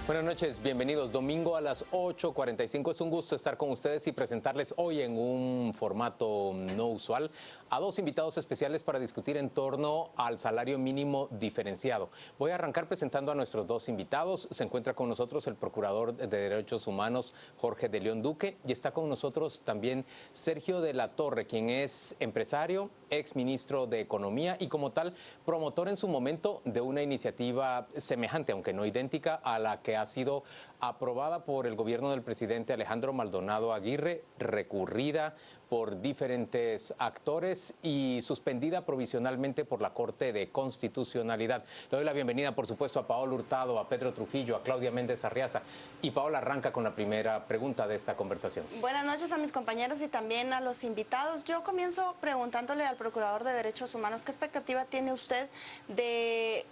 Buenas noches, bienvenidos. Domingo a las 8:45. Es un gusto estar con ustedes y presentarles hoy en un formato no usual a dos invitados especiales para discutir en torno al salario mínimo diferenciado. Voy a arrancar presentando a nuestros dos invitados. Se encuentra con nosotros el Procurador de Derechos Humanos, Jorge de León Duque, y está con nosotros también Sergio de la Torre, quien es empresario, ex ministro de Economía y como tal promotor en su momento de una iniciativa semejante, aunque no idéntica, a la que ha sido aprobada por el gobierno del presidente Alejandro Maldonado Aguirre, recurrida por diferentes actores y suspendida provisionalmente por la Corte de Constitucionalidad. Le doy la bienvenida, por supuesto, a Paola Hurtado, a Pedro Trujillo, a Claudia Méndez Arriaza. Y Paola arranca con la primera pregunta de esta conversación. Buenas noches a mis compañeros y también a los invitados. Yo comienzo preguntándole al Procurador de Derechos Humanos, ¿qué expectativa tiene usted de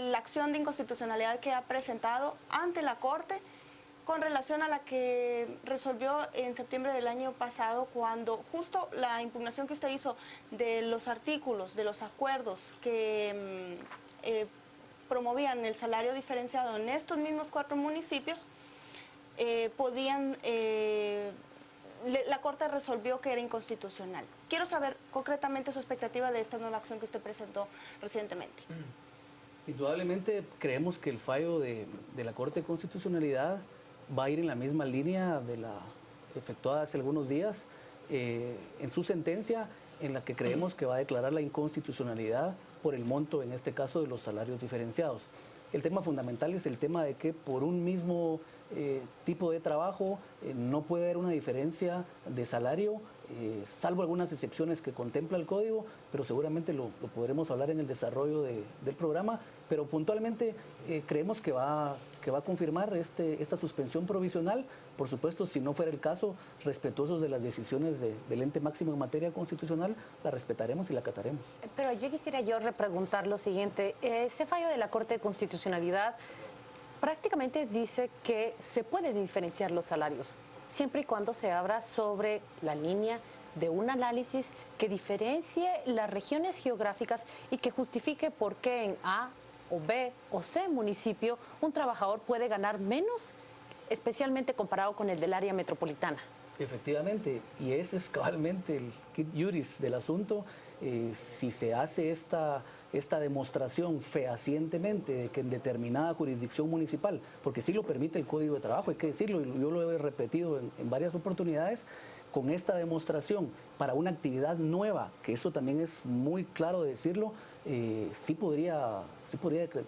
la acción de inconstitucionalidad que ha presentado ante la Corte con relación a la que resolvió en septiembre del año pasado, cuando justo la impugnación que usted hizo de los artículos, de los acuerdos que promovían el salario diferenciado en estos mismos 4 municipios, la Corte resolvió que era inconstitucional? Quiero saber concretamente su expectativa de esta nueva acción que usted presentó recientemente. Indudablemente creemos que el fallo de la Corte de Constitucionalidad va a ir en la misma línea de la efectuada hace algunos días en su sentencia, en la que creemos que va a declarar la inconstitucionalidad por el monto, en este caso, de los salarios diferenciados. El tema fundamental es el tema de que por un mismo tipo de trabajo no puede haber una diferencia de salario, salvo algunas excepciones que contempla el código, pero seguramente lo podremos hablar en el desarrollo del programa. Pero puntualmente creemos que va a confirmar esta suspensión provisional. Por supuesto, si no fuera el caso, respetuosos de las decisiones del ente máximo en materia constitucional, la respetaremos y la acataremos. Pero yo quisiera repreguntar lo siguiente. Ese fallo de la Corte de Constitucionalidad prácticamente dice que se pueden diferenciar los salarios, siempre y cuando se abra sobre la línea de un análisis que diferencie las regiones geográficas y que justifique por qué en A o B o C municipio un trabajador puede ganar menos, especialmente comparado con el del área metropolitana. Efectivamente, y ese es cabalmente el quid iuris del asunto. Si se hace esta demostración fehacientemente de que en determinada jurisdicción municipal, porque sí lo permite el Código de Trabajo, hay que decirlo, y yo lo he repetido en varias oportunidades, con esta demostración para una actividad nueva, que eso también es muy claro de decirlo, sí podría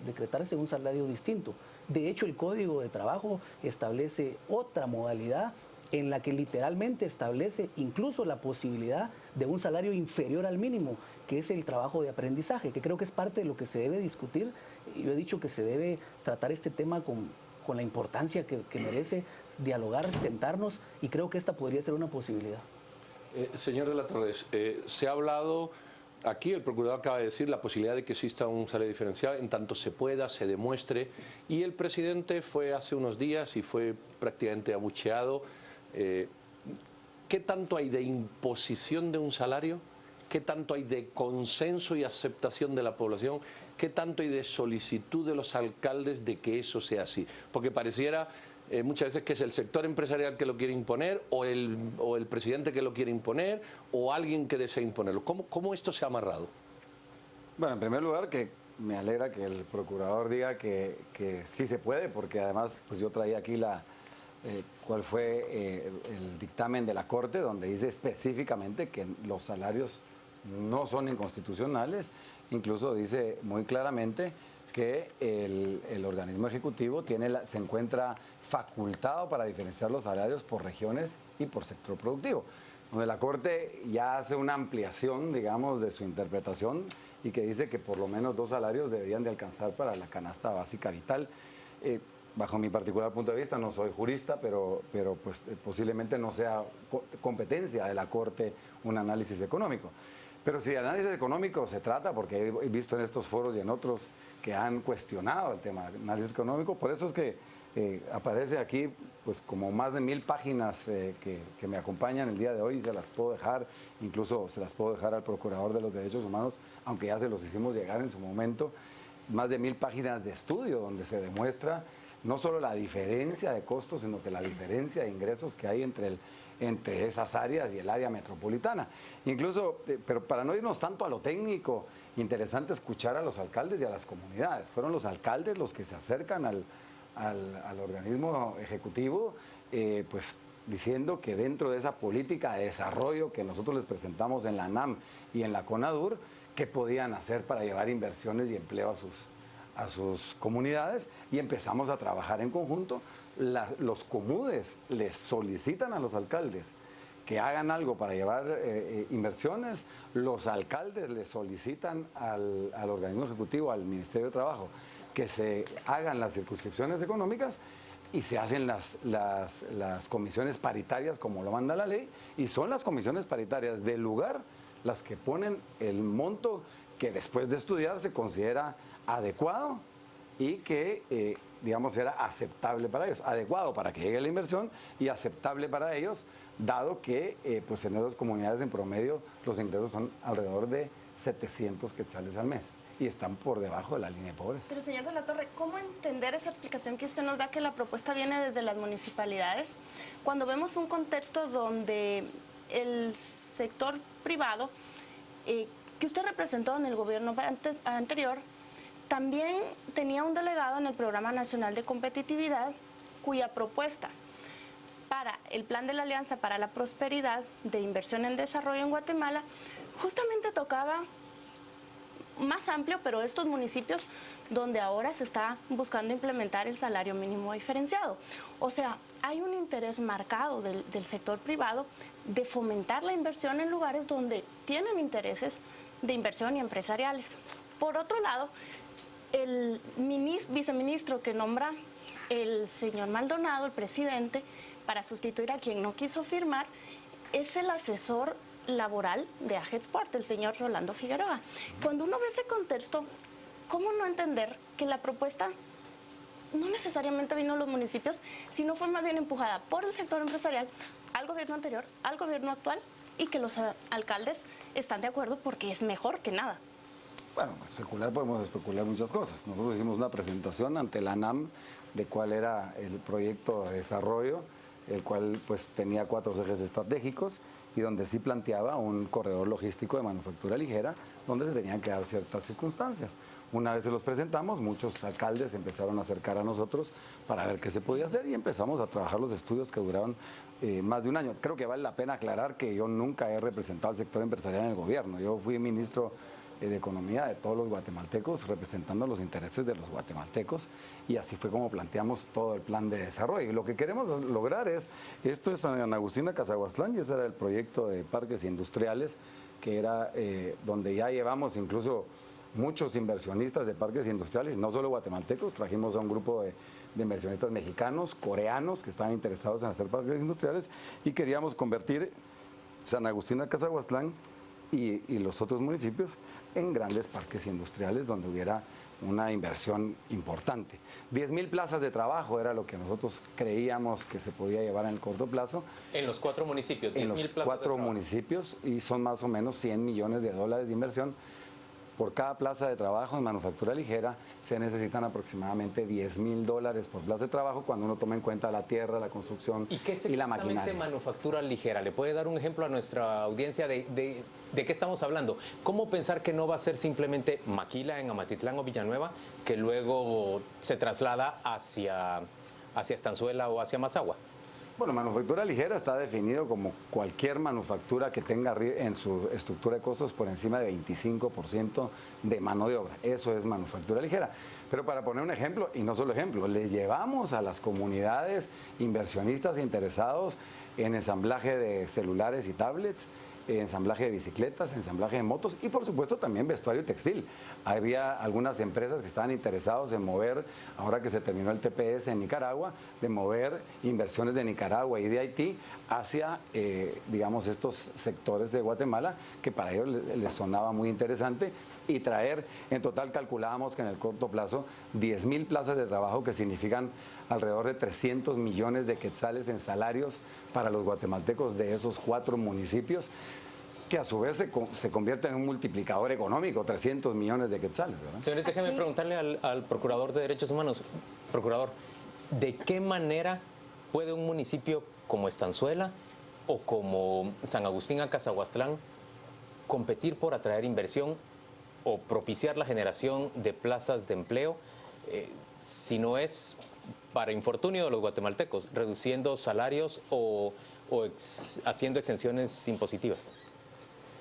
decretarse un salario distinto. De hecho, el Código de Trabajo establece otra modalidad en la que literalmente establece incluso la posibilidad de un salario inferior al mínimo, que es el trabajo de aprendizaje, que creo que es parte de lo que se debe discutir. Yo he dicho que se debe tratar este tema con la importancia que merece, dialogar, sentarnos, y creo que esta podría ser una posibilidad. Señor de la Torre, se ha hablado, aquí el Procurador acaba de decir, la posibilidad de que exista un salario diferenciado en tanto se pueda, se demuestre, y el presidente fue hace unos días y fue prácticamente abucheado. ¿Qué tanto hay de imposición de un salario? ¿Qué tanto hay de consenso y aceptación de la población? ¿Qué tanto hay de solicitud de los alcaldes de que eso sea así? Porque pareciera muchas veces que es el sector empresarial que lo quiere imponer, o el presidente que lo quiere imponer, o alguien que desea imponerlo. ¿Cómo esto se ha amarrado? Bueno, en primer lugar, que me alegra que el procurador diga que sí se puede, porque además pues yo traía aquí cuál fue el dictamen de la Corte, donde dice específicamente que los salarios no son inconstitucionales. Incluso dice muy claramente que el organismo ejecutivo se encuentra facultado para diferenciar los salarios por regiones y por sector productivo, donde la Corte ya hace una ampliación, digamos, de su interpretación, y que dice que por lo menos 2 salarios deberían de alcanzar para la canasta básica vital. Bajo mi particular punto de vista, no soy jurista, pero pues posiblemente no sea competencia de la Corte un análisis económico. Pero si de análisis económico se trata, porque he visto en estos foros y en otros que han cuestionado el tema de análisis económico, por eso es que aparece aquí pues como más de 1000 páginas que me acompañan el día de hoy, y se las puedo dejar, incluso se las puedo dejar al Procurador de los Derechos Humanos, aunque ya se los hicimos llegar en su momento, más de 1000 páginas de estudio donde se demuestra no solo la diferencia de costos, sino que la diferencia de ingresos que hay entre esas áreas y el área metropolitana. Incluso, pero para no irnos tanto a lo técnico, interesante escuchar a los alcaldes y a las comunidades. Fueron los alcaldes los que se acercan al organismo ejecutivo, pues diciendo que dentro de esa política de desarrollo que nosotros les presentamos en la ANAM y en la CONADUR, qué podían hacer para llevar inversiones y empleo a sus comunidades, y empezamos a trabajar en conjunto. Los comudes les solicitan a los alcaldes que hagan algo para llevar inversiones, los alcaldes les solicitan al organismo ejecutivo, al Ministerio de Trabajo, que se hagan las circunscripciones económicas, y se hacen las comisiones paritarias como lo manda la ley, y son las comisiones paritarias del lugar las que ponen el monto que después de estudiar se considera adecuado y que, digamos, era aceptable para ellos. Adecuado para que llegue la inversión y aceptable para ellos, dado que pues en esas comunidades en promedio los ingresos son alrededor de 700 quetzales al mes y están por debajo de la línea de pobreza. Pero señor de la Torre, ¿cómo entender esa explicación que usted nos da, que la propuesta viene desde las municipalidades, cuando vemos un contexto donde el sector privado que usted representó en el gobierno anterior también tenía un delegado en el Programa Nacional de Competitividad, cuya propuesta para el Plan de la Alianza para la Prosperidad de Inversión en Desarrollo en Guatemala justamente tocaba más amplio, pero estos municipios donde ahora se está buscando implementar el salario mínimo diferenciado? O sea, hay un interés marcado del sector privado de fomentar la inversión en lugares donde tienen intereses de inversión y empresariales. Por otro lado, el viceministro que nombra el señor Maldonado, el presidente, para sustituir a quien no quiso firmar, es el asesor laboral de Agexport, el señor Rolando Figueroa. Cuando uno ve ese contexto, ¿cómo no entender que la propuesta no necesariamente vino a los municipios, sino fue más bien empujada por el sector empresarial al gobierno anterior, al gobierno actual, y que los alcaldes están de acuerdo porque es mejor que nada? Bueno, especular, podemos especular muchas cosas. Nosotros hicimos una presentación ante la ANAM de cuál era el proyecto de desarrollo, el cual pues tenía 4 ejes estratégicos y donde sí planteaba un corredor logístico de manufactura ligera, donde se tenían que dar ciertas circunstancias. Una vez se los presentamos, muchos alcaldes empezaron a acercar a nosotros para ver qué se podía hacer y empezamos a trabajar los estudios que duraron más de un año. Creo que vale la pena aclarar que yo nunca he representado al sector empresarial en el gobierno. Yo fui ministro de Economía de todos los guatemaltecos, representando los intereses de los guatemaltecos, y así fue como planteamos todo el plan de desarrollo. Y lo que queremos lograr esto es San Agustina Cazahuastlán, y ese era el proyecto de parques industriales, que era donde ya llevamos incluso muchos inversionistas de parques industriales, no solo guatemaltecos, trajimos a un grupo de inversionistas mexicanos, coreanos, que estaban interesados en hacer parques industriales, y queríamos convertir San Agustina Cazahuastlán y los otros municipios en grandes parques industriales donde hubiera una inversión importante. 10,000 plazas de trabajo era lo que nosotros creíamos que se podía llevar en el corto plazo. En los 4 municipios, 10,000 plazas. En los 4 municipios, y son más o menos $100 millones de inversión. Por cada plaza de trabajo en manufactura ligera se necesitan aproximadamente $10,000 por plaza de trabajo cuando uno toma en cuenta la tierra, la construcción y la maquinaria. Manufactura ligera? ¿Le puede dar un ejemplo a nuestra audiencia de qué estamos hablando? ¿Cómo pensar que no va a ser simplemente maquila en Amatitlán o Villanueva, que luego se traslada hacia Estanzuela o hacia Mazahua? Bueno, manufactura ligera está definido como cualquier manufactura que tenga en su estructura de costos por encima de 25% de mano de obra. Eso es manufactura ligera. Pero para poner un ejemplo, y no solo ejemplo, les llevamos a las comunidades inversionistas interesados en ensamblaje de celulares y tablets, ensamblaje de bicicletas, ensamblaje de motos y por supuesto también vestuario textil. Había algunas empresas que estaban interesados en mover, ahora que se terminó el TPS en Nicaragua, de mover inversiones de Nicaragua y de Haití hacia, digamos, estos sectores de Guatemala, que para ellos les sonaba muy interesante, y traer, en total calculábamos que en el corto plazo, 10,000 plazas de trabajo, que significan alrededor de 300 millones de quetzales en salarios para los guatemaltecos de esos 4 municipios, que a su vez se convierte en un multiplicador económico, 300 millones de quetzales, ¿verdad? Señores, déjeme preguntarle al Procurador de Derechos Humanos. Procurador, ¿De qué manera puede un municipio como Estanzuela o como San Agustín Acazahuastlán competir por atraer inversión o propiciar la generación de plazas de empleo, si no es para infortunio de los guatemaltecos, reduciendo salarios o haciendo exenciones impositivas?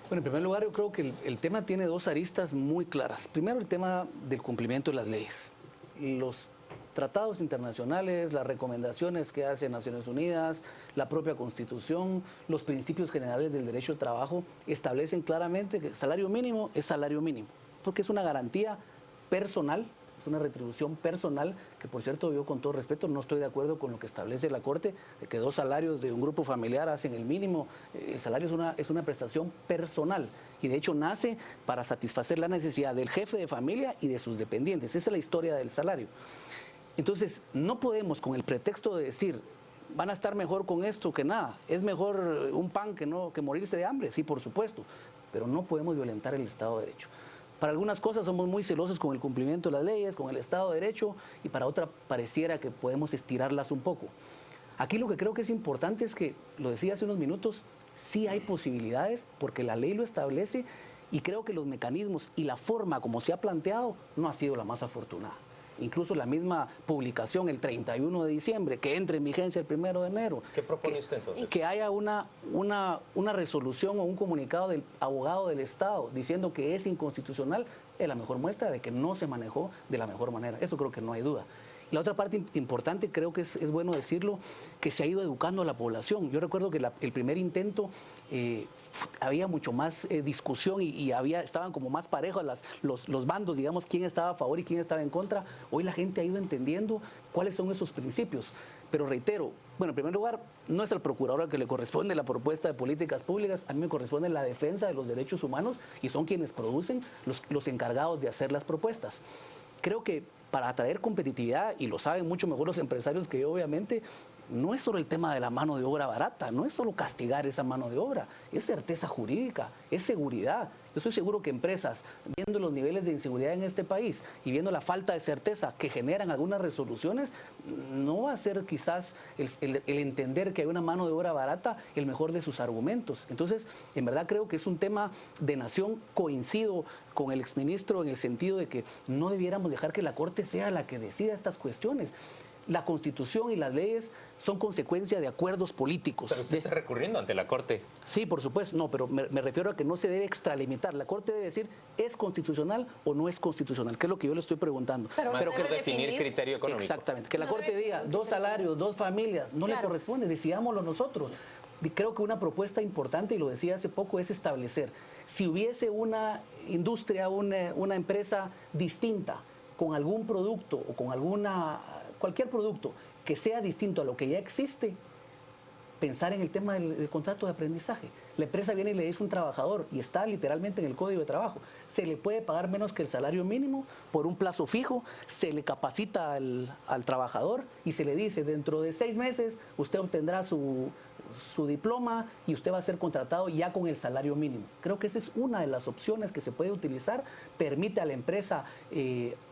Bueno, en primer lugar, yo creo que el tema tiene dos aristas muy claras. Primero, el tema del cumplimiento de las leyes. Los tratados internacionales, las recomendaciones que hace Naciones Unidas, la propia Constitución, los principios generales del derecho al trabajo establecen claramente que el salario mínimo es salario mínimo, porque es una garantía personal, es una retribución personal, que por cierto yo con todo respeto no estoy de acuerdo con lo que establece la Corte, de que 2 salarios de un grupo familiar hacen el mínimo. El salario es una prestación personal y de hecho nace para satisfacer la necesidad del jefe de familia y de sus dependientes. Esa es la historia del salario. Entonces, no podemos con el pretexto de decir, van a estar mejor con esto que nada, es mejor un pan que morirse de hambre, sí, por supuesto, pero no podemos violentar el Estado de Derecho. Para algunas cosas somos muy celosos con el cumplimiento de las leyes, con el Estado de Derecho, y para otras pareciera que podemos estirarlas un poco. Aquí lo que creo que es importante es que, lo decía hace unos minutos, sí hay posibilidades porque la ley lo establece y creo que los mecanismos y la forma como se ha planteado no ha sido la más afortunada. Incluso la misma publicación el 31 de diciembre, que entre en vigencia el 1 de enero. ¿Qué propone usted entonces? Que haya una resolución o un comunicado del abogado del Estado diciendo que es inconstitucional, es la mejor muestra de que no se manejó de la mejor manera. Eso creo que no hay duda. La otra parte importante, creo que es bueno decirlo, que se ha ido educando a la población. Yo recuerdo que el primer intento había mucho más discusión y estaban como más parejos los bandos, digamos, quién estaba a favor y quién estaba en contra. Hoy la gente ha ido entendiendo cuáles son esos principios. Pero reitero, bueno, en primer lugar, no es al procurador al que le corresponde la propuesta de políticas públicas, a mí me corresponde la defensa de los derechos humanos y son quienes producen los encargados de hacer las propuestas. Creo que para atraer competitividad, y lo saben mucho mejor los empresarios que yo obviamente, no es solo el tema de la mano de obra barata, no es solo castigar esa mano de obra, es certeza jurídica, es seguridad. Yo estoy seguro que empresas, viendo los niveles de inseguridad en este país y viendo la falta de certeza que generan algunas resoluciones, no va a ser quizás el entender que hay una mano de obra barata el mejor de sus argumentos. Entonces, en verdad creo que es un tema de nación. Coincido con el exministro en el sentido de que no debiéramos dejar que la Corte sea la que decida estas cuestiones. La Constitución y las leyes son consecuencia de acuerdos políticos. Pero usted está recurriendo ante la Corte. Sí, por supuesto, no, pero me refiero a que no se debe extralimitar. La Corte debe decir, ¿es constitucional o no es constitucional? Que es lo que yo le estoy preguntando. Pero que definir criterio económico. Exactamente, que la Corte diga, 2 salarios, 2 familias, no le corresponde, decidámoslo nosotros. Creo que una propuesta importante, y lo decía hace poco, es establecer, si hubiese una industria, una empresa distinta, con algún producto o con cualquier producto que sea distinto a lo que ya existe, pensar en el tema del contrato de aprendizaje. La empresa viene y le dice a un trabajador, y está literalmente en el Código de Trabajo, se le puede pagar menos que el salario mínimo por un plazo fijo, se le capacita al trabajador y se le dice, dentro de 6 meses usted obtendrá su diploma y usted va a ser contratado ya con el salario mínimo. Creo que esa es una de las opciones que se puede utilizar, permite a la empresa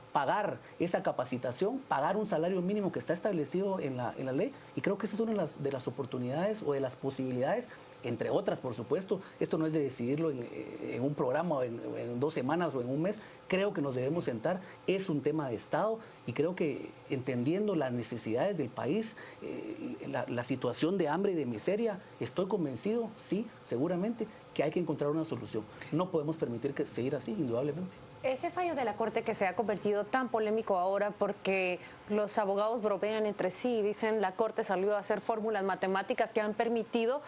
pagar esa capacitación, pagar un salario mínimo que está establecido en la ley, y creo que esa es una de las oportunidades o de las posibilidades, entre otras, por supuesto. Esto no es de decidirlo en un programa, en 2 semanas o en un mes. Creo que nos debemos sentar, es un tema de Estado, y creo que entendiendo las necesidades del país, la situación de hambre y de miseria, estoy convencido, sí, seguramente, que hay que encontrar una solución. No podemos permitir que seguir así, indudablemente. Ese fallo de la Corte que se ha convertido tan polémico ahora porque los abogados bromean entre sí y dicen la Corte salió a hacer fórmulas matemáticas que han permitido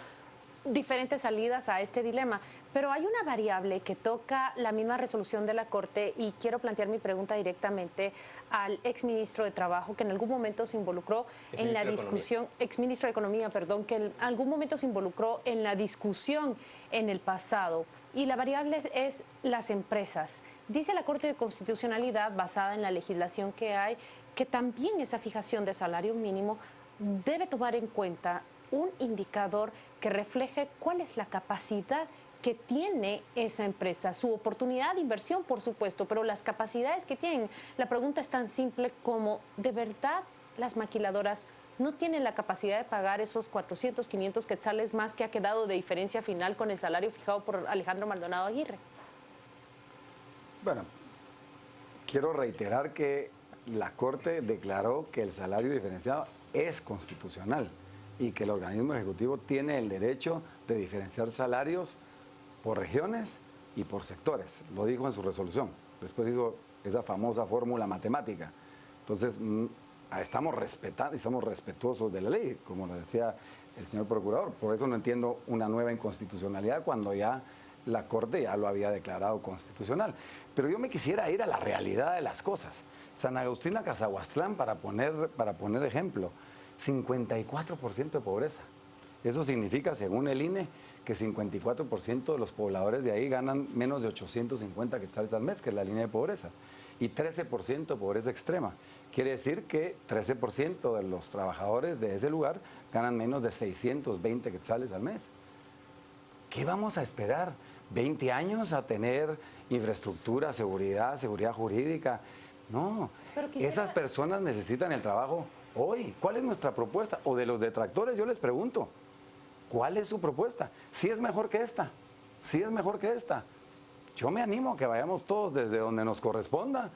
diferentes salidas a este dilema, pero hay una variable que toca la misma resolución de la Corte, y quiero plantear mi pregunta directamente al exministro de Trabajo, que en algún momento se involucró en la discusión, exministro de Economía, perdón, que en algún momento se involucró en la discusión en el pasado, y la variable es las empresas. Dice la Corte de Constitucionalidad, basada en la legislación que hay, que también esa fijación de salario mínimo debe tomar en cuenta un indicador que refleje cuál es la capacidad que tiene esa empresa, su oportunidad de inversión, por supuesto, pero las capacidades que tienen. La pregunta es tan simple como, ¿de verdad las maquiladoras no tienen la capacidad de pagar esos 400, 500 quetzales más que ha quedado de diferencia final con el salario fijado por Alejandro Maldonado Aguirre? Bueno, quiero reiterar que la Corte declaró que el salario diferenciado es constitucional y que el organismo ejecutivo tiene el derecho de diferenciar salarios por regiones y por sectores. Lo dijo en su resolución. Después hizo esa famosa fórmula matemática. Entonces, estamos respetando y somos respetuosos de la ley, como lo decía el señor procurador. Por eso no entiendo una nueva inconstitucionalidad cuando ya la Corte ya lo había declarado constitucional. Pero yo me quisiera ir a la realidad de las cosas. San Agustín a Cazahuastlán, para poner ejemplo, 54% de pobreza. Eso significa, según el INE, que 54% de los pobladores de ahí ganan menos de 850 quetzales al mes, que es la línea de pobreza, y 13% de pobreza extrema. Quiere decir que 13% de los trabajadores de ese lugar ganan menos de 620 quetzales al mes. ¿Qué vamos a esperar? ¿20 años a tener infraestructura, seguridad jurídica? No, esas personas necesitan el trabajo hoy. ¿Cuál es nuestra propuesta? O de los detractores, yo les pregunto, ¿cuál es su propuesta? Si es mejor que esta, si es mejor que esta. Yo me animo a que vayamos todos desde donde nos corresponda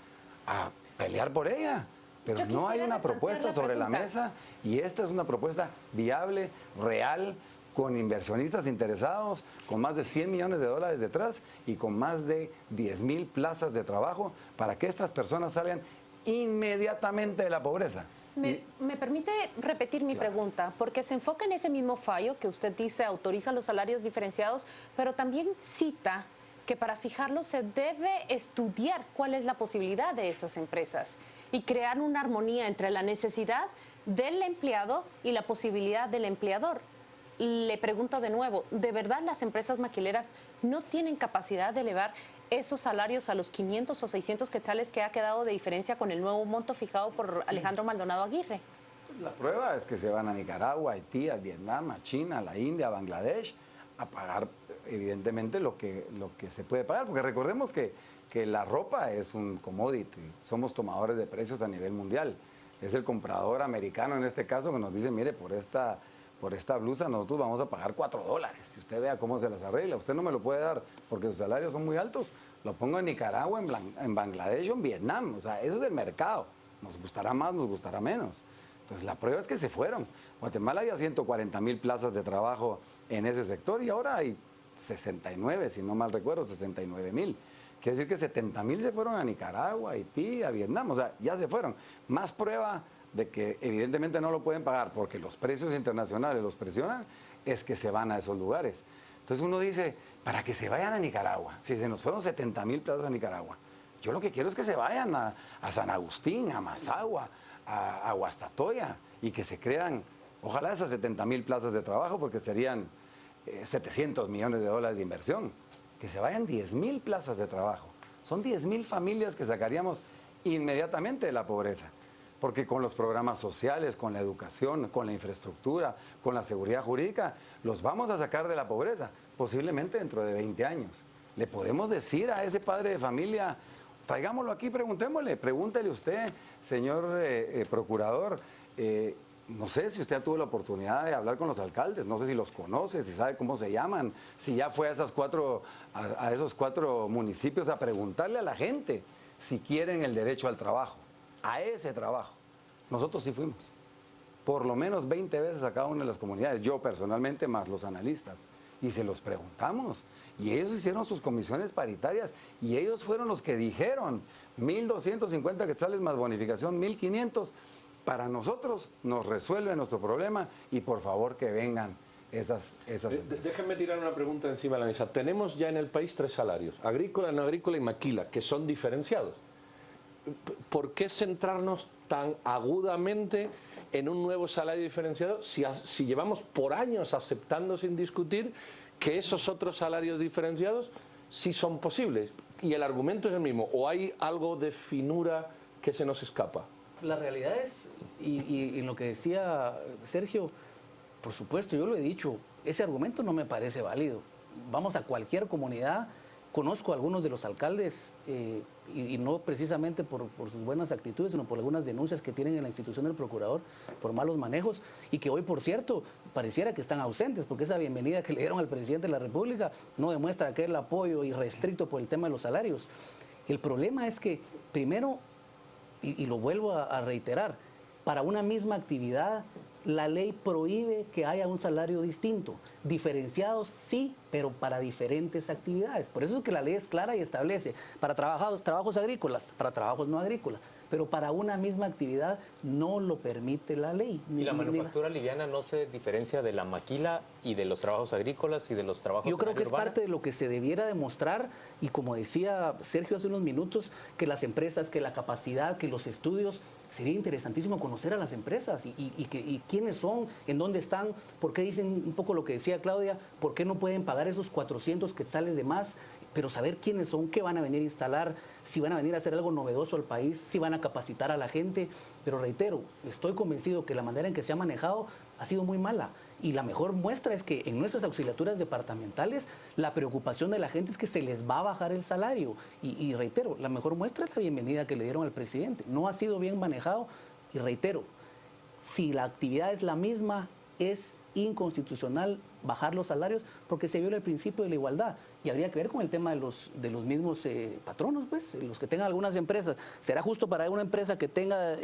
a pelear por ella. Pero no hay una propuesta sobre la mesa y esta es una propuesta viable, real, con inversionistas interesados, con más de 100 millones de dólares detrás y con más de 10,000 plazas de trabajo para que estas personas salgan inmediatamente de la pobreza. ¿Me permite repetir mi pregunta? Porque se enfoca en ese mismo fallo que usted dice autoriza los salarios diferenciados, pero también cita que para fijarlos se debe estudiar cuál es la posibilidad de esas empresas y crear una armonía entre la necesidad del empleado y la posibilidad del empleador. Le pregunto de nuevo, ¿de verdad las empresas maquileras no tienen capacidad de elevar esos salarios a los 500 o 600 quetzales que ha quedado de diferencia con el nuevo monto fijado por Alejandro Maldonado Aguirre? La prueba es que se van a Nicaragua, a Haití, a Vietnam, a China, a la India, a Bangladesh, a pagar evidentemente lo que se puede pagar, porque recordemos que la ropa es un commodity, somos tomadores de precios a nivel mundial. Es el comprador americano en este caso que nos dice, mire, por esta blusa nosotros vamos a pagar $4. Si usted vea cómo se las arregla, usted no me lo puede dar porque sus salarios son muy altos, lo pongo en Nicaragua, en Bangladesh o en Vietnam. O sea, eso es el mercado. Nos gustará más, nos gustará menos. Entonces la prueba es que se fueron. Guatemala había 140,000 plazas de trabajo en ese sector y ahora hay 69, si no mal recuerdo, 69,000. Quiere decir que 70,000 se fueron a Nicaragua, a Haití, a Vietnam. O sea, ya se fueron. Más prueba de que evidentemente no lo pueden pagar porque los precios internacionales los presionan, es que se van a esos lugares. Entonces uno dice, para que se vayan a Nicaragua, si se nos fueron 70,000 plazas a Nicaragua, yo lo que quiero es que se vayan a San Agustín, a Mazagua, a Guastatoya, y que se crean, ojalá esas 70,000 plazas de trabajo, porque serían 700 millones de dólares de inversión, que se vayan 10,000 plazas de trabajo. Son 10,000 familias que sacaríamos inmediatamente de la pobreza. Porque con los programas sociales, con la educación, con la infraestructura, con la seguridad jurídica, los vamos a sacar de la pobreza, posiblemente dentro de 20 años. Le podemos decir a ese padre de familia, traigámoslo aquí, pregúntele usted, señor procurador, no sé si usted tuvo la oportunidad de hablar con los alcaldes, no sé si los conoce, si sabe cómo se llaman, si ya fue a esos cuatro municipios a preguntarle a la gente si quieren el derecho al trabajo. A ese trabajo. Nosotros sí fuimos. Por lo menos 20 veces a cada una de las comunidades, yo personalmente más los analistas, y se los preguntamos. Y ellos hicieron sus comisiones paritarias y ellos fueron los que dijeron 1,250 quetzales más bonificación, 1,500. Para nosotros nos resuelve nuestro problema y por favor que vengan esas Déjenme tirar una pregunta encima de la mesa. Tenemos ya en el país 3 salarios, agrícola, no agrícola y maquila, que son diferenciados. ¿Por qué centrarnos tan agudamente en un nuevo salario diferenciado si llevamos por años aceptando sin discutir que esos otros salarios diferenciados sí son posibles? Y el argumento es el mismo, ¿o hay algo de finura que se nos escapa? La realidad es, y en lo que decía Sergio, por supuesto, yo lo he dicho, ese argumento no me parece válido. Vamos a cualquier comunidad conozco a algunos de los alcaldes, y no precisamente por sus buenas actitudes, sino por algunas denuncias que tienen en la institución del procurador por malos manejos, y que hoy, por cierto, pareciera que están ausentes, porque esa bienvenida que le dieron al presidente de la República no demuestra aquel apoyo irrestricto por el tema de los salarios. El problema es que, primero, y lo vuelvo a reiterar, para una misma actividad, la ley prohíbe que haya un salario distinto. Diferenciados sí, pero para diferentes actividades. Por eso es que la ley es clara y establece para trabajos agrícolas, para trabajos no agrícolas. Pero para una misma actividad no lo permite la ley. ¿Y la manufactura liviana no se diferencia de la maquila y de los trabajos agrícolas y de los trabajos Yo creo que es urbana? parte de lo que se debiera demostrar, y como decía Sergio hace unos minutos, que las empresas, que la capacidad, que los estudios, sería interesantísimo conocer a las empresas y quiénes son, en dónde están, por qué dicen un poco lo que decía Claudia, por qué no pueden pagar esos 400 quetzales de más, pero saber quiénes son, qué van a venir a instalar, si van a venir a hacer algo novedoso al país, si van a capacitar a la gente. Pero reitero, estoy convencido que la manera en que se ha manejado ha sido muy mala, y la mejor muestra es que en nuestras auxiliaturas departamentales la preocupación de la gente es que se les va a bajar el salario, y reitero, la mejor muestra es la bienvenida que le dieron al presidente. No ha sido bien manejado, y reitero, si la actividad es la misma, es inconstitucional bajar los salarios porque se viola el principio de la igualdad, y habría que ver con el tema de los mismos patronos, pues, los que tengan algunas empresas. ¿Será justo para una empresa que tenga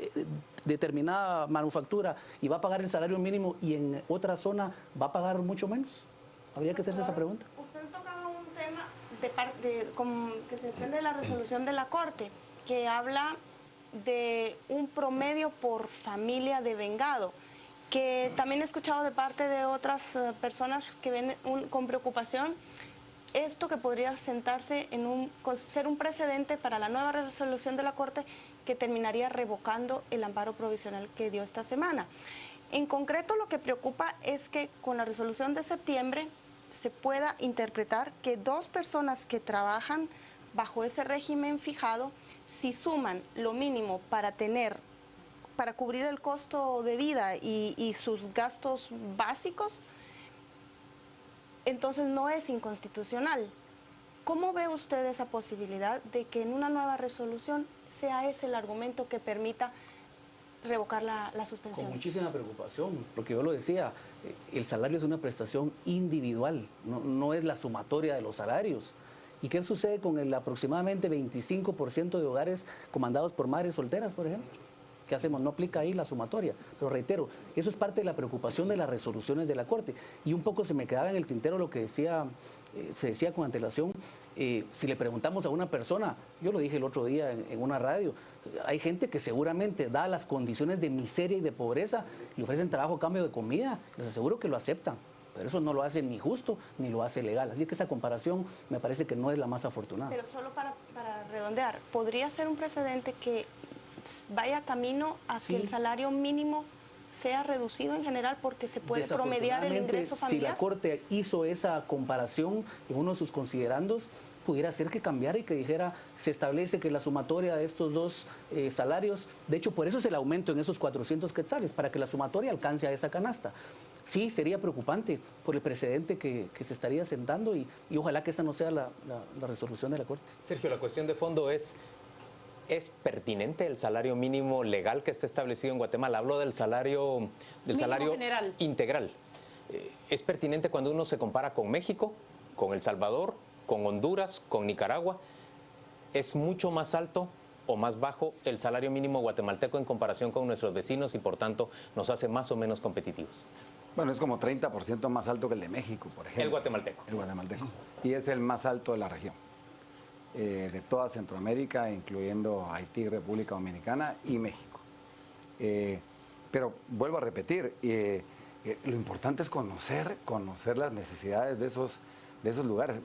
determinada manufactura y va a pagar el salario mínimo y en otra zona va a pagar mucho menos? Habría que hacerse esa pregunta. Usted tocaba un tema que se desprende de la resolución de la Corte, que habla de un promedio por familia de vengado, que también he escuchado de parte de otras personas que ven con preocupación esto, que podría sentarse ser un precedente para la nueva resolución de la Corte, que terminaría revocando el amparo provisional que dio esta semana. En concreto, lo que preocupa es que con la resolución de septiembre se pueda interpretar que dos personas que trabajan bajo ese régimen fijado, si suman lo mínimo para cubrir el costo de vida y sus gastos básicos, entonces no es inconstitucional. ¿Cómo ve usted esa posibilidad de que en una nueva resolución sea ese el argumento que permita revocar la suspensión? Con muchísima preocupación, porque yo lo decía, el salario es una prestación individual, no es la sumatoria de los salarios. ¿Y qué sucede con el aproximadamente 25% de hogares comandados por madres solteras, por ejemplo? ¿Qué hacemos? No aplica ahí la sumatoria. Pero reitero, eso es parte de la preocupación de las resoluciones de la Corte. Y un poco se me quedaba en el tintero lo que se decía con antelación. Si le preguntamos a una persona, yo lo dije el otro día en una radio, hay gente que seguramente, dadas las condiciones de miseria y de pobreza, le ofrecen trabajo a cambio de comida, les aseguro que lo aceptan. Pero eso no lo hace ni justo ni lo hace legal. Así que esa comparación me parece que no es la más afortunada. Pero solo para redondear, ¿podría ser un precedente que vaya camino a que el salario mínimo sea reducido en general porque se puede promediar el ingreso familiar? Si la Corte hizo esa comparación en uno de sus considerandos, pudiera ser que cambiara y que dijera, se establece que la sumatoria de estos dos salarios, de hecho por eso es el aumento en esos 400 quetzales, para que la sumatoria alcance a esa canasta. Sí, sería preocupante por el precedente que se estaría sentando, y ojalá que esa no sea la resolución de la Corte. Sergio, la cuestión de fondo ¿es pertinente el salario mínimo legal que está establecido en Guatemala? Hablo del salario general. Integral. ¿Es pertinente cuando uno se compara con México, con El Salvador, con Honduras, con Nicaragua? ¿Es mucho más alto o más bajo el salario mínimo guatemalteco en comparación con nuestros vecinos y por tanto nos hace más o menos competitivos? Bueno, es como 30% más alto que el de México, por ejemplo. El guatemalteco. El guatemalteco. Y es el más alto de la región. De toda Centroamérica, incluyendo Haití, República Dominicana y México. Pero vuelvo a repetir, lo importante es conocer las necesidades de esos lugares.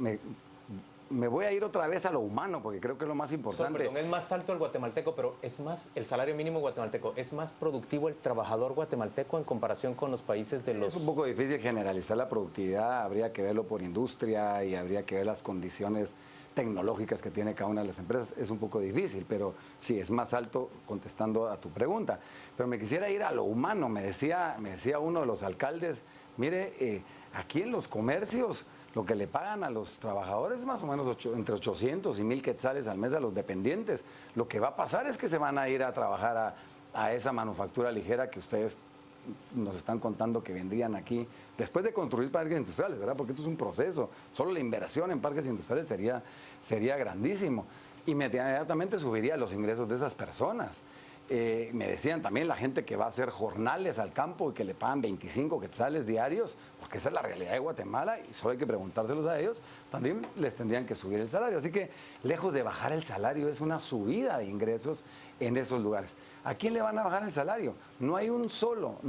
Me voy a ir otra vez a lo humano, porque creo que es lo más importante. Perdón, es más alto el guatemalteco, pero el salario mínimo guatemalteco, ¿es más productivo el trabajador guatemalteco en comparación con los países de los...? Es un poco difícil generalizar la productividad, habría que verlo por industria y habría que ver las condiciones tecnológicas que tiene cada una de las empresas. Es un poco difícil, pero sí, es más alto, contestando a tu pregunta. Pero me quisiera ir a lo humano. Me decía uno de los alcaldes, mire, aquí en los comercios Lo que le pagan a los trabajadores es más o menos entre 800 y 1000 quetzales al mes a los dependientes. Lo que va a pasar es que se van a ir a trabajar a esa manufactura ligera que ustedes nos están contando que vendrían aquí después de construir parques industriales, ¿verdad? Porque esto es un proceso. Solo la inversión en parques industriales sería grandísimo. Inmediatamente subiría los ingresos de esas personas. Me decían también la gente que va a hacer jornales al campo y que le pagan 25 quetzales diarios, porque esa es la realidad de Guatemala y solo hay que preguntárselos a ellos, también les tendrían que subir el salario. Así que lejos de bajar el salario es una subida de ingresos en esos lugares. ¿A quién le van a bajar el salario? No hay un solo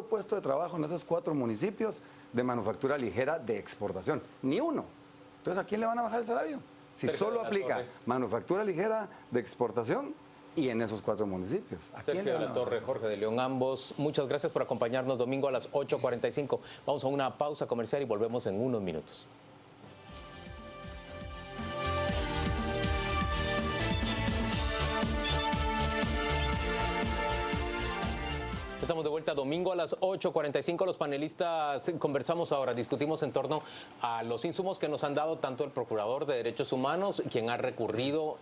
puesto de trabajo en esos 4 municipios de manufactura ligera de exportación, ni uno. Entonces, ¿a quién le van a bajar el salario? Si solo aplica manufactura ligera de exportación y en esos 4 municipios. Sergio de la Torre, Jorge de León, ambos, muchas gracias por acompañarnos domingo a las 8:45. Vamos a una pausa comercial y volvemos en unos minutos. Estamos de vuelta domingo a las 8:45. Los panelistas conversamos ahora, discutimos en torno a los insumos que nos han dado tanto el Procurador de Derechos Humanos, quien ha recurrido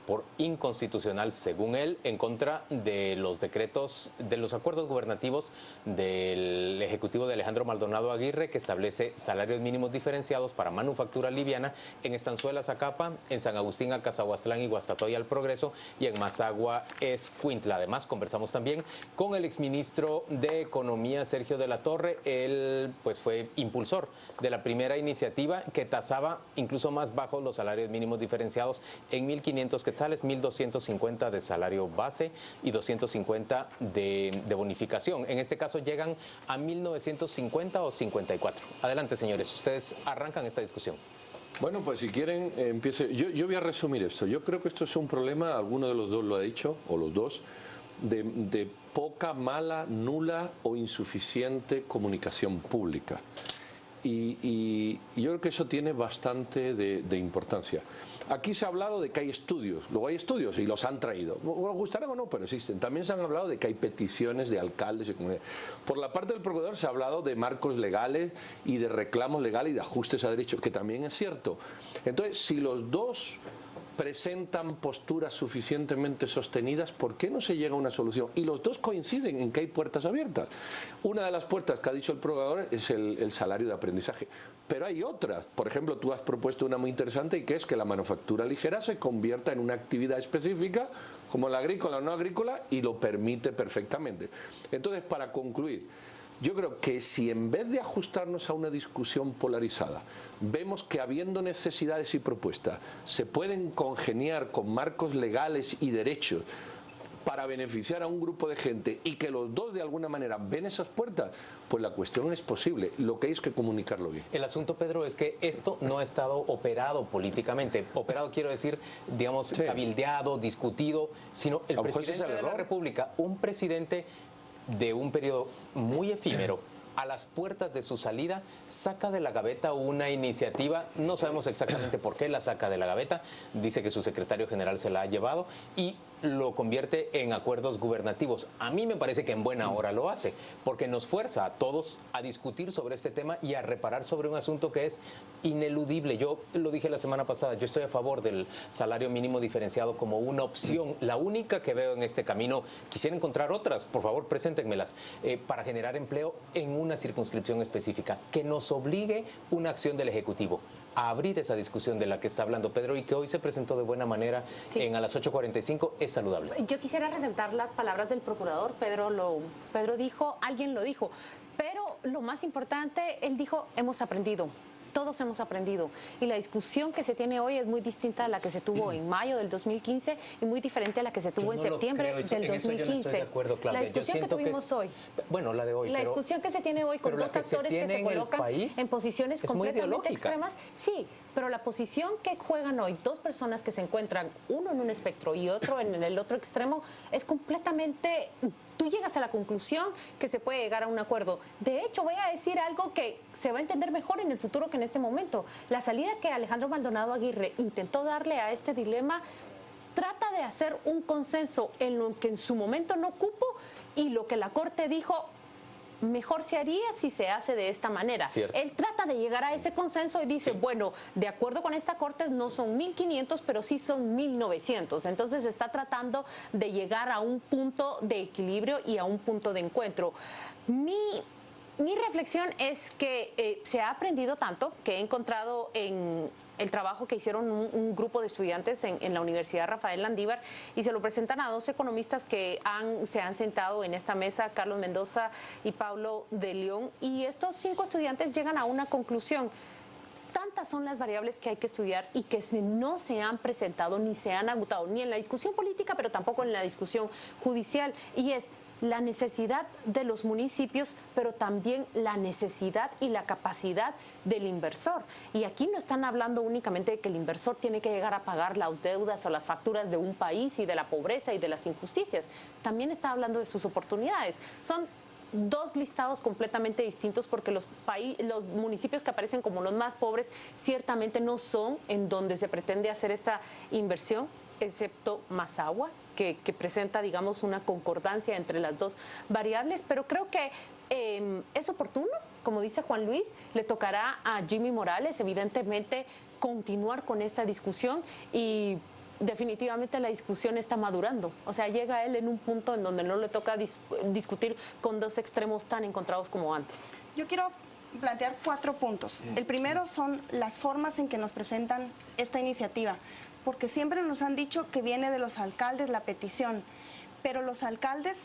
por inconstitucional, según él, en contra de los decretos, de los acuerdos gubernativos del Ejecutivo de Alejandro Maldonado Aguirre, que establece salarios mínimos diferenciados para manufactura liviana en Estanzuela, Zacapa, en San Agustín, Acazahuastlán y Guastatoya, El Progreso, y en Mazagua, Escuintla. Además, conversamos también con el exministro de Economía, Sergio de la Torre. Él pues fue impulsor de la primera iniciativa que tasaba incluso más bajos los salarios mínimos diferenciados en 1.500 quetzales, 1.250 de salario base y 250 de bonificación. En este caso llegan a 1.950 o 54. Adelante, señores, ustedes arrancan esta discusión. Bueno, pues si quieren, empiece. Yo voy a resumir esto. Yo creo que esto es un problema, alguno de los dos lo ha dicho, o los dos, de poca, mala, nula o insuficiente comunicación pública. Y yo creo que eso tiene bastante de importancia. Aquí se ha hablado de que hay estudios, luego hay estudios y los han traído. Nos gustarán o no, pero existen. También se han hablado de que hay peticiones de alcaldes y comunidades. Por la parte del procurador se ha hablado de marcos legales y de reclamos legales y de ajustes a derechos, que también es cierto. Entonces, si los dos presentan posturas suficientemente sostenidas, ¿por qué no se llega a una solución? Y los dos coinciden en que hay puertas abiertas. Una de las puertas que ha dicho el procurador es el salario de aprendizaje, pero hay otras. Por ejemplo, tú has propuesto una muy interesante, y que es que la manufactura ligera se convierta en una actividad específica como la agrícola o no agrícola, y lo permite perfectamente. Entonces, para concluir, yo creo que si en vez de ajustarnos a una discusión polarizada, vemos que habiendo necesidades y propuestas se pueden congeniar con marcos legales y derechos para beneficiar a un grupo de gente y que los dos de alguna manera ven esas puertas, pues la cuestión es posible. Lo que hay es que comunicarlo bien. El asunto, Pedro, es que esto no ha estado operado políticamente. Operado quiero decir, digamos, sí, cabildeado, discutido, sino el presidente de la República, un presidente de un periodo muy efímero, a las puertas de su salida, saca de la gaveta una iniciativa, no sabemos exactamente por qué la saca de la gaveta, dice que su secretario general se la ha llevado y lo convierte en acuerdos gubernativos. A mí me parece que en buena hora lo hace, porque nos fuerza a todos a discutir sobre este tema y a reparar sobre un asunto que es ineludible. Yo lo dije la semana pasada, yo estoy a favor del salario mínimo diferenciado como una opción, la única que veo en este camino. Quisiera encontrar otras, por favor, preséntenmelas, para generar empleo en una circunscripción específica, que nos obligue una acción del Ejecutivo a abrir esa discusión de la que está hablando Pedro y que hoy se presentó de buena manera, sí, en a las 8:45, es saludable. Yo quisiera resaltar las palabras del procurador. Pedro dijo, alguien lo dijo, pero lo más importante, él dijo, hemos aprendido. Todos hemos aprendido y la discusión que se tiene hoy es muy distinta a la que se tuvo en mayo del 2015 y muy diferente a la que se tuvo en septiembre del 2015. Yo no estoy de acuerdo, Claudia. La discusión que tuvimos hoy, bueno, la de hoy, la discusión que se tiene hoy con dos actores que se colocan en posiciones completamente extremas, sí, pero la posición que juegan hoy dos personas que se encuentran uno en un espectro y otro en el otro extremo es completamente... Tú llegas a la conclusión que se puede llegar a un acuerdo. De hecho, voy a decir algo que se va a entender mejor en el futuro que en este momento. La salida que Alejandro Maldonado Aguirre intentó darle a este dilema trata de hacer un consenso en lo que en su momento no cupo y lo que la Corte dijo, mejor se haría si se hace de esta manera. Cierto. Él trata de llegar a ese consenso y dice, bueno, de acuerdo con esta corte no son 1.500, pero sí son 1.900. Entonces está tratando de llegar a un punto de equilibrio y a un punto de encuentro. Mi reflexión es que se ha aprendido tanto que he encontrado en el trabajo que hicieron un grupo de estudiantes en la Universidad Rafael Landívar y se lo presentan a 2 economistas que se han sentado en esta mesa, Carlos Mendoza y Pablo de León, y estos 5 estudiantes llegan a una conclusión. Tantas son las variables que hay que estudiar y que no se han presentado ni se han agotado, ni en la discusión política, pero tampoco en la discusión judicial, y es la necesidad de los municipios, pero también la necesidad y la capacidad del inversor. Y aquí no están hablando únicamente de que el inversor tiene que llegar a pagar las deudas o las facturas de un país y de la pobreza y de las injusticias. También está hablando de sus oportunidades. Son 2 listados completamente distintos porque los municipios que aparecen como los más pobres ciertamente no son en donde se pretende hacer esta inversión, excepto Mazagua, que presenta, digamos, una concordancia entre las 2 variables, pero creo que es oportuno, como dice Juan Luis, le tocará a Jimmy Morales, evidentemente, continuar con esta discusión y definitivamente la discusión está madurando. O sea, llega él en un punto en donde no le toca discutir con 2 extremos tan encontrados como antes. Yo quiero plantear 4 puntos. El primero son las formas en que nos presentan esta iniciativa, porque siempre nos han dicho que viene de los alcaldes la petición, pero los alcaldes,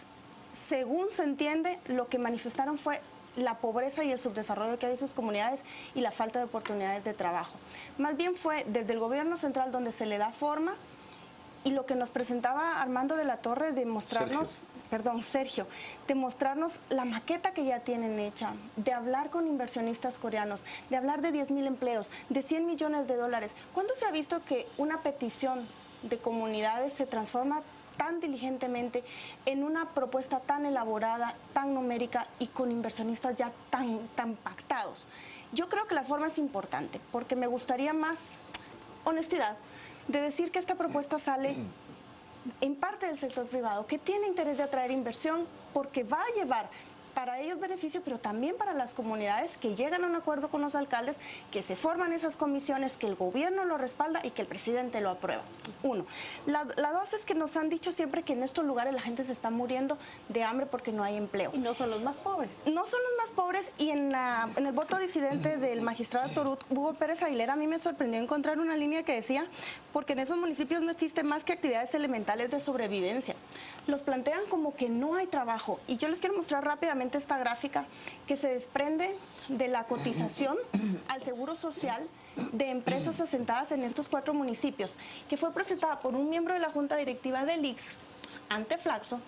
según se entiende, lo que manifestaron fue la pobreza y el subdesarrollo que hay en sus comunidades y la falta de oportunidades de trabajo. Más bien fue desde el gobierno central donde se le da forma, y lo que nos presentaba Armando de la Torre de mostrarnos, Sergio, de mostrarnos la maqueta que ya tienen hecha, de hablar con inversionistas coreanos, de hablar de 10,000 empleos, de 100 millones de dólares. ¿Cuándo se ha visto que una petición de comunidades se transforma tan diligentemente en una propuesta tan elaborada, tan numérica y con inversionistas ya tan pactados? Yo creo que la forma es importante, porque me gustaría más honestidad de decir que esta propuesta sale en parte del sector privado, que tiene interés de atraer inversión porque va a llevar para ellos beneficio, pero también para las comunidades que llegan a un acuerdo con los alcaldes, que se forman esas comisiones, que el gobierno lo respalda y que el presidente lo aprueba. 1. La 2 es que nos han dicho siempre que en estos lugares la gente se está muriendo de hambre porque no hay empleo. Y no son los más pobres. No son los más pobres, y en el voto disidente del magistrado Torut, Hugo Pérez Aguilera, a mí me sorprendió encontrar una línea que decía, porque en esos municipios no existe más que actividades elementales de sobrevivencia. Los plantean como que no hay trabajo, y yo les quiero mostrar rápidamente esta gráfica que se desprende de la cotización al seguro social de empresas asentadas en estos 4 municipios, que fue presentada por un miembro de la junta directiva del IX ante Flaxo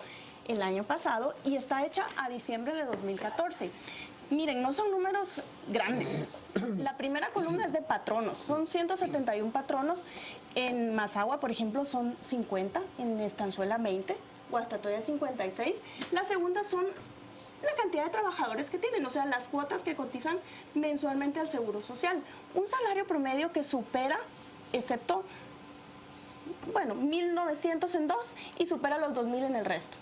el año pasado y está hecha a diciembre de 2014. Miren, no son números grandes. La primera columna es de patronos, son 171 patronos. En Mazagua, por ejemplo, son 50, en Estanzuela 20, Guastatoya 56. La segunda son la cantidad de trabajadores que tienen, o sea, las cuotas que cotizan mensualmente al Seguro Social. Un salario promedio que supera, excepto, 1.900 en 2 y supera los 2.000 en el resto.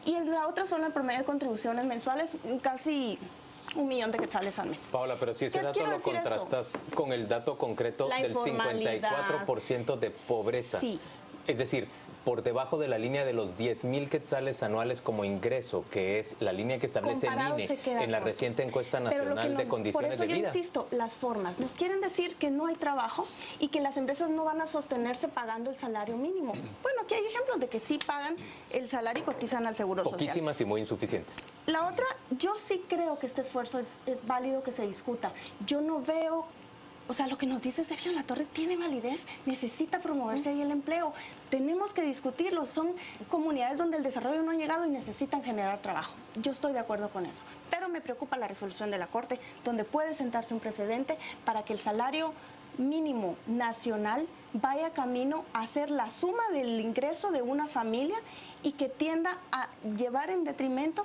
Y en la otra son el promedio de contribuciones mensuales, casi 1.000.000 de quetzales al mes. Paola, pero si ese dato lo contrastas con el dato concreto del 54% de pobreza. Sí. Es decir, por debajo de la línea de los 10,000 quetzales anuales como ingreso, que es la línea que establece el INE en la reciente encuesta nacional de condiciones de vida. Por eso yo insisto, las formas. Nos quieren decir que no hay trabajo y que las empresas no van a sostenerse pagando el salario mínimo. Bueno, aquí hay ejemplos de que sí pagan el salario y cotizan al Seguro Social. Poquísimas y muy insuficientes. La otra, yo sí creo que este esfuerzo es válido que se discuta. Yo no veo... O sea, lo que nos dice Sergio Latorre tiene validez, necesita promoverse ahí el empleo. Tenemos que discutirlo, son comunidades donde el desarrollo no ha llegado y necesitan generar trabajo. Yo estoy de acuerdo con eso, pero me preocupa la resolución de la Corte, donde puede sentarse un precedente para que el salario mínimo nacional vaya camino a ser la suma del ingreso de una familia y que tienda a llevar en detrimento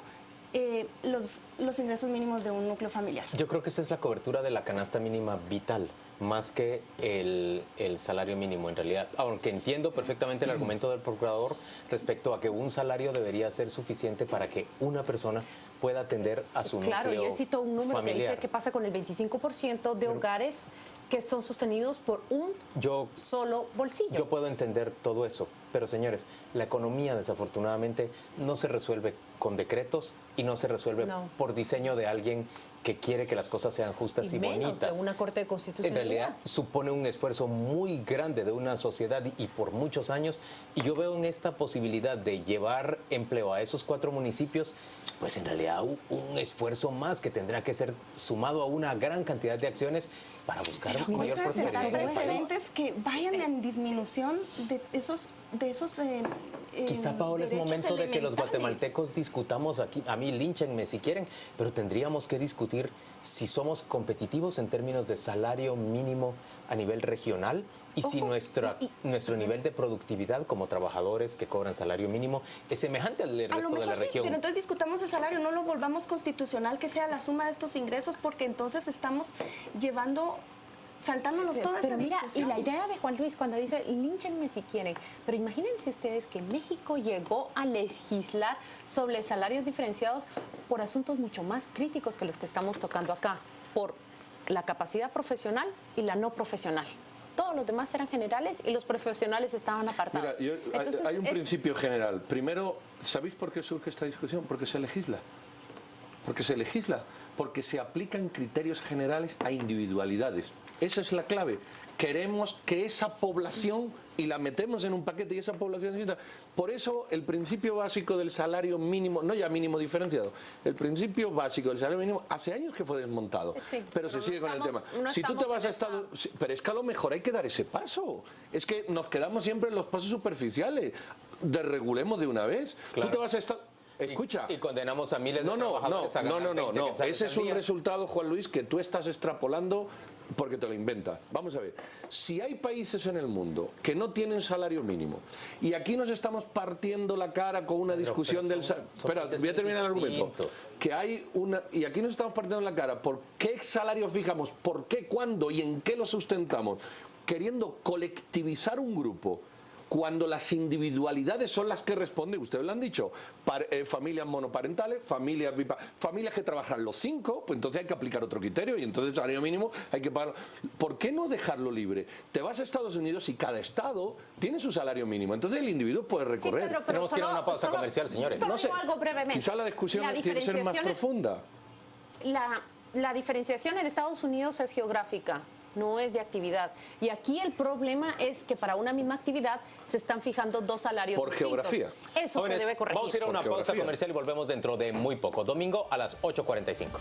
los ingresos mínimos de un núcleo familiar. Yo creo que esa es la cobertura de la canasta mínima vital. más que el salario mínimo en realidad. Aunque entiendo perfectamente el argumento del procurador respecto a que un salario debería ser suficiente para que una persona pueda atender a su Claro, núcleo y él citó un número familiar. que dice que pasa con el 25% de hogares que son sostenidos por un solo bolsillo. Yo puedo entender todo eso, pero señores, la economía desafortunadamente no se resuelve con decretos y no se resuelve por diseño de alguien que quiere que las cosas sean justas y menos bonitas. de una Corte de En Constitucionalidad. realidad supone un esfuerzo muy grande de una sociedad y por muchos años, y yo veo en esta posibilidad de llevar empleo a esos 4 municipios, pues en realidad un esfuerzo más que tendrá que ser sumado a una gran cantidad de acciones para buscar mayor prosperidad en el país. precedentes que vayan en disminución de esos Quizá, Paola, es derechos momento de que los elementales. guatemaltecos discutamos aquí, a mí línchenme si quieren, pero tendríamos que discutir si somos competitivos en términos de salario mínimo a nivel regional y si nuestro nivel de productividad como trabajadores que cobran salario mínimo es semejante al del A lo resto de mejor la sí, región. pero entonces discutamos el salario, no lo volvamos constitucional que sea la suma de estos ingresos, porque entonces estamos saltándonos toda Pero esa mira, y discusión. la idea de Juan Luis cuando dice, línchenme si quieren, pero imagínense ustedes que México llegó a legislar sobre salarios diferenciados por asuntos mucho más críticos que los que estamos tocando acá, por la capacidad profesional y la no profesional. Todos los demás eran generales y los profesionales estaban apartados. Mira, Entonces, hay un principio general. Primero, ¿sabéis por qué surge esta discusión? Porque se legisla. Porque se legisla. Porque se aplican criterios generales a individualidades. Esa es la clave. Queremos que esa población, y la metemos en un paquete y esa población necesita. Por eso el principio básico del salario mínimo, no ya mínimo diferenciado, el principio básico del salario mínimo hace años que fue desmontado, pero se sigue con el tema. Si tú te vas a Estados, pero es que a lo mejor hay que dar ese paso. Es que nos quedamos siempre en los pasos superficiales. Desregulemos de una vez. Claro. Tú te vas a Estados. Escucha. Y condenamos a miles de trabajadores a ganar 20 quetzales Ese es al un día. resultado, Juan Luis, que tú estás extrapolando porque te lo inventas. Vamos a ver, si hay países en el mundo que no tienen salario mínimo y aquí nos estamos partiendo la cara con una discusión del salario. Espera, voy a terminar el argumento. Que hay una y aquí nos estamos partiendo la cara por qué salario fijamos, por qué, cuándo y en qué lo sustentamos, queriendo colectivizar un grupo. Cuando las individualidades son las que responden, ustedes lo han dicho, familias monoparentales, familias que trabajan los 5, pues entonces hay que aplicar otro criterio y entonces el salario mínimo hay que pagar. ¿Por qué no dejarlo libre? Te vas a Estados Unidos y cada estado tiene su salario mínimo, entonces el individuo puede recorrer. Sí, Pedro, pero Tenemos que ir a una pausa comercial, señores. Solo No sé, digo algo brevemente. quizá la discusión La tiene que ser más diferenciación profunda. La diferenciación en Estados Unidos es geográfica, no es de actividad. Y aquí el problema es que para una misma actividad se están fijando 2 salarios Por distintos. geografía. Eso Jóvenes, se debe corregir. vamos a ir a una Por pausa geografía. comercial y volvemos dentro de muy poco. Domingo a las 8:45.